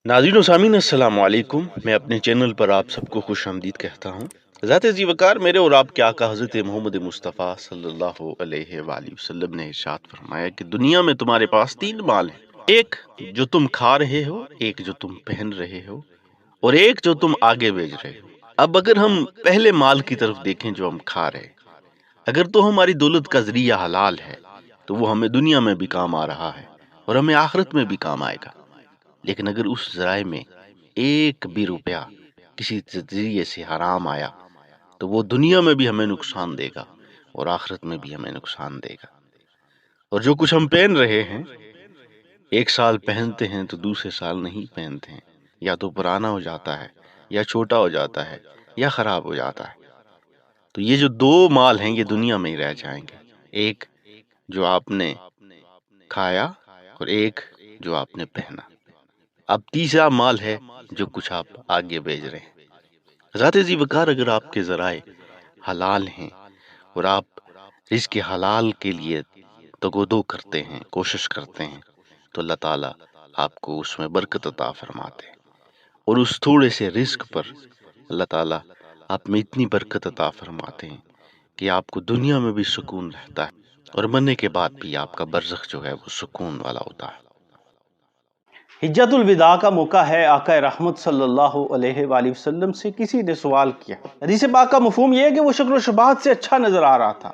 नाज़रीन व सामीन अस्सलाम वालेकुम। मैं अपने चैनल पर आप सबको खुश आमदीद कहता हूँ। ज़ात जी वकार मेरे और आपके आका हज़रत मोहम्मद मुस्तफ़ा सल्लल्लाहु अलैहि वसल्लम ने इरशाद फरमाया कि दुनिया में तुम्हारे पास तीन माल हैं, एक जो तुम खा रहे हो, एक जो तुम पहन रहे हो, और एक जो तुम आगे भेज रहे हो। अब अगर हम पहले माल की तरफ देखें जो हम खा रहे हैं, अगर तो हमारी दौलत का जरिया हलाल है तो वो हमें दुनिया में भी काम आ रहा है और हमें आखिरत में भी काम आएगा। लेकिन अगर उस ज़राए में एक भी रुपया किसी जरिए से हराम आया तो वो दुनिया में भी हमें नुकसान देगा और आखिरत में भी हमें नुकसान देगा। और जो कुछ हम पहन रहे हैं, एक साल पहनते हैं तो दूसरे साल नहीं पहनते हैं, या तो पुराना हो जाता है या छोटा हो जाता है या खराब हो जाता है। तो ये जो दो माल हैं ये दुनिया में ही रह जाएंगे, एक जो आपने खाया और एक जो आपने पहना। अब तीसरा माल है जो कुछ आप आगे भेज रहे हैं। ज़ात जी वकार अगर आपके ज़राए हलाल हैं और आप रिज़्क़ हलाल के लिए तगोदो करते हैं, कोशिश करते हैं, तो अल्लाह ताला आपको उसमें बरकत अता फरमाते हैं। और उस थोड़े से रिज़्क़ पर अल्लाह ताला आप में इतनी बरकत अता फरमाते हैं कि आपको दुनिया में भी सुकून रहता है और मरने के बाद भी आपका बरज़ख जो है वो सुकून वाला होता है। हिज्जतुल विदा का मौका है। आका रहमत सल्लल्लाहु अलैहि वसल्लम से किसी ने सवाल किया। हदीस पाक का मफ़हूम यह है कि वो शक्ल शबाहत से अच्छा नज़र आ रहा था,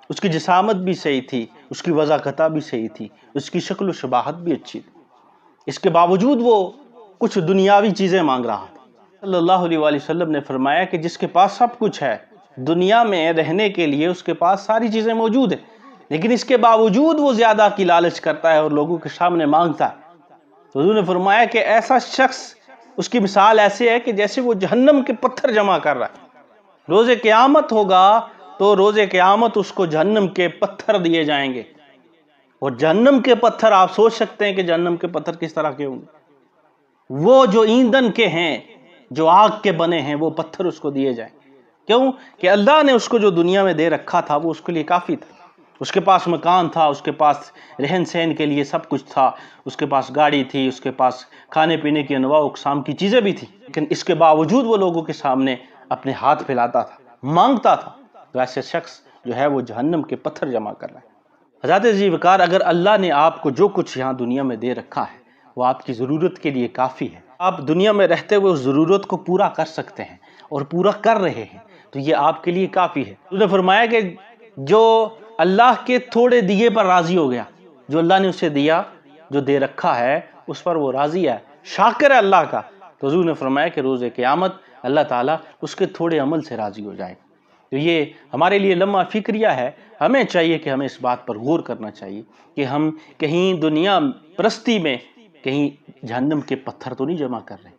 उसकी जिसामत भी सही थी, उसकी वज़ाकता भी सही थी, उसकी शक्ल शबाहत भी अच्छी थी। इसके बावजूद वो कुछ दुनियावी चीज़ें मांग रहा था। सल्लल्लाहु अलैहि वसल्लम ने फरमाया कि जिसके पास सब कुछ है, दुनिया में रहने के लिए उसके पास सारी चीज़ें मौजूद हैं, लेकिन इसके बावजूद वो ज़्यादा की लालच करता है और लोगों के सामने मांगता है, तो हुज़ूर ने फरमाया कि ऐसा शख्स, उसकी मिसाल ऐसे है कि जैसे वो जहन्नम के पत्थर जमा कर रहा है। रोज़े क़यामत होगा तो रोज़े क़यामत उसको जहन्नम के पत्थर दिए जाएंगे, और जहन्नम के पत्थर आप सोच सकते हैं कि जहन्नम के पत्थर किस तरह के होंगे। वो जो ईंधन के हैं, जो आग के बने हैं, वो पत्थर उसको दिए जाएंगे। क्यों? कि अल्लाह ने उसको जो दुनिया में दे रखा था वो उसके लिए काफ़ी था। उसके पास मकान था, उसके पास रहन सहन के लिए सब कुछ था, उसके पास गाड़ी थी, उसके पास खाने पीने की अनवा अक़साम की चीज़ें भी थी, लेकिन इसके बावजूद वो लोगों के सामने अपने हाथ फैलाता था, मांगता था। तो ऐसे शख्स जो है वो जहन्नम के पत्थर जमा कर रहा है। हज़रत जी वकार, अगर अल्लाह ने आपको जो कुछ यहाँ दुनिया में दे रखा है वो आपकी ज़रूरत के लिए काफ़ी है, आप दुनिया में रहते हुए उस ज़रूरत को पूरा कर सकते हैं और पूरा कर रहे हैं, तो ये आपके लिए काफ़ी है। उसने फरमाया कि जो अल्लाह के थोड़े दिए पर राज़ी हो गया, जो अल्लाह ने उसे दिया, जो दे रखा है उस पर वो राज़ी है, शाकिर है अल्लाह का, तो हुज़ूर ने फरमाया कि रोज़े क़यामत अल्लाह ताला उसके थोड़े अमल से राज़ी हो जाएगा। तो ये हमारे लिए लम्हा फ़िक्रिया है। हमें चाहिए कि हमें इस बात पर गौर करना चाहिए कि हम कहीं दुनिया परस्ती में कहीं जहन्नम के पत्थर तो नहीं जमा कर रहे।